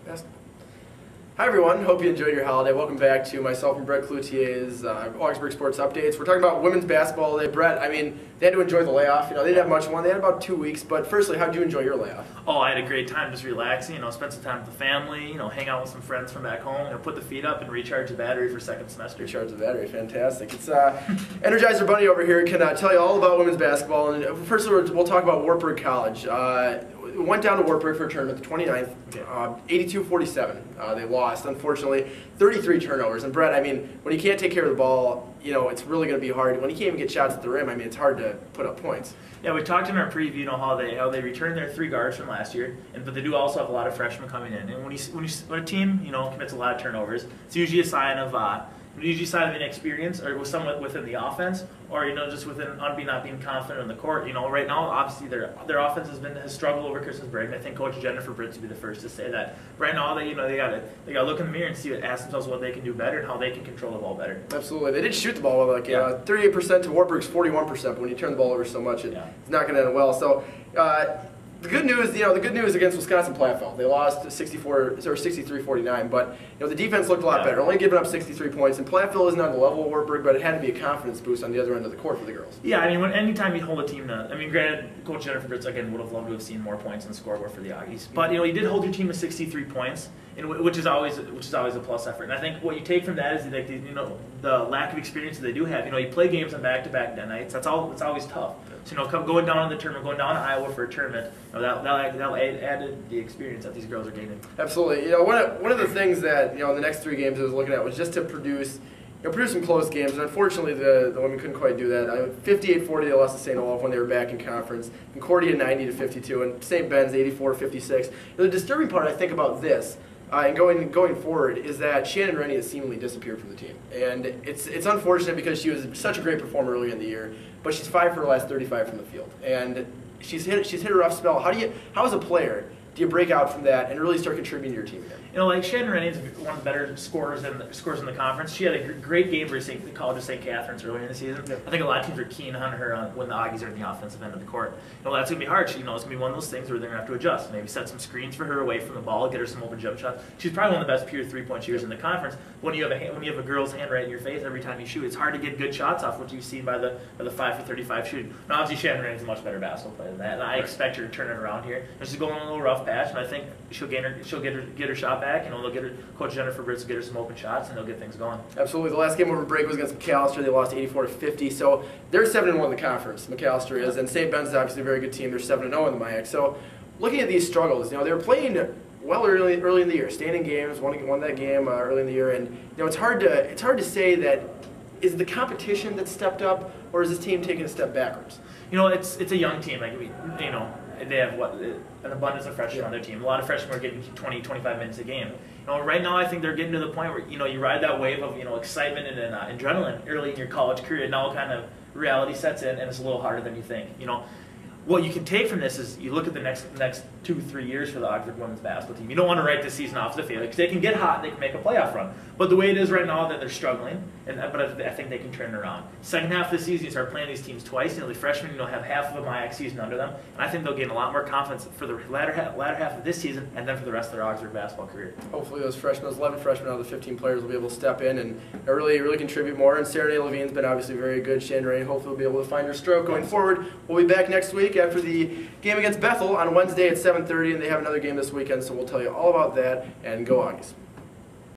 Basketball. Hi everyone, hope you enjoyed your holiday. Welcome back to myself and Brett Cloutier's Augsburg Sports Updates. We're talking about women's basketball today. Brett, I mean, they had to enjoy the layoff. You know, they didn't have much fun. They had about 2 weeks, but firstly, how did you enjoy your layoff? Oh, I had a great time just relaxing, spend some time with the family, hang out with some friends from back home, put the feet up and recharge the battery for second semester. Recharge the battery, fantastic. It's Energizer Bunny over here can tell you all about women's basketball. And first we'll talk about Wartburg College. Went down to Wartburg for a tournament, the 29th, 82-47. They lost, unfortunately, 33 turnovers. And Brett, I mean, when you can't take care of the ball, it's really going to be hard. When you can't even get shots at the rim, I mean, it's hard to put up points. Yeah, we talked in our preview, how they returned their 3 guards from last year, but they do also have a lot of freshmen coming in. And when a team, commits a lot of turnovers, it's usually a sign of inexperience or somewhat within the offense, or just within not being confident in the court. Right now, obviously their offense has struggled over Christmas break, and I think Coach Jennifer Britt would be the first to say that. Right now, they got to look in the mirror and ask themselves what they can do better and how they can control the ball better. Absolutely, they did shoot the ball well, 38% to Wartburg's 41%. But when you turn the ball over so much, it's not going to end well. So. The good news against Wisconsin-Platteville, they lost 63-49, but the defense looked a lot better, only giving up 63 points. And Platteville isn't on the level of Wartburg, but it had to be a confidence boost on the other end of the court for the girls. Yeah, I mean, anytime you hold a team to, granted, Coach Jennifer Britz again would have loved to have seen more points on the scoreboard for the Auggies, but you did hold your team to 63 points, which is always a plus effort. And I think what you take from that is the lack of experience that they do have. You play games on back-to-back nights. It's always tough. So going down to the tournament, going down to Iowa for a tournament, that'll add the experience that these girls are gaining. Absolutely. One of the things that in the next 3 games I was looking at was just to produce some close games, and unfortunately the women couldn't quite do that. 58-40 they lost to St. Olaf when they were back in conference. Concordia 90-52, and St. Ben's 84-56. The disturbing part I think about this. And going forward is that Shannon Rennie has seemingly disappeared from the team, and it's unfortunate because she was such a great performer early in the year, but she's 5 for her last 35 from the field, and she's hit a rough spell. How as a player do you break out from that and really start contributing to your team again? Shannon Rennie is one of the better scorers in the conference. She had a great game for the College of St. Catherine's earlier in the season. Yeah. I think a lot of teams are keen on her when the Auggies are in the offensive end of the court. That's going to be hard. It's going to be one of those things where they're going to have to adjust. Maybe set some screens for her away from the ball, get her some open jump shots. She's probably one of the best pure three-point shooters in the conference. When you have a girl's hand right in your face every time you shoot, it's hard to get good shots off what you've seen by the 5 for 35 shooting. Now, obviously, Shannon Rennie is a much better basketball player than that, and I expect her to turn it around here. She's going on a little rough patch, and I think she'll get her shot back, and they'll get her. Coach Jennifer Britz will get her some open shots, and they'll get things going. Absolutely. The last game over break was against McAllister. They lost 84-50. So they're 7-1 in the conference. McAllister is, and St. Ben's is obviously a very good team. They're 7-0 in the MIAC. So looking at these struggles, they were playing well early in the year, staying in games, won that game early in the year, and it's hard to say that is the competition that stepped up, or is this team taking a step backwards? It's a young team. They have an abundance of freshmen on their team. A lot of freshmen are getting 20, 25 minutes a game. Right now I think they're getting to the point where you ride that wave of excitement and adrenaline early in your college career. Now kind of reality sets in, and it's a little harder than you think. What you can take from this is you look at the next 2-3 years for the Augsburg women's basketball team. You don't want to write this season off the field because they can get hot and they can make a playoff run. But the way it is right now, that they're struggling, but I think they can turn it around. Second half of the season, you start playing these teams twice. The freshmen have half of a MIAC season under them, and I think they'll gain a lot more confidence for the latter half of this season and then for the rest of their Augsburg basketball career. Hopefully those 11 freshmen out of the 15 players will be able to step in and really contribute more. And Sarah Levine's been obviously very good. Shannon Rennie hopefully will be able to find her stroke going forward. We'll be back next week after the game against Bethel on Wednesday at 7:30, and they have another game this weekend, so we'll tell you all about that, and go Auggies.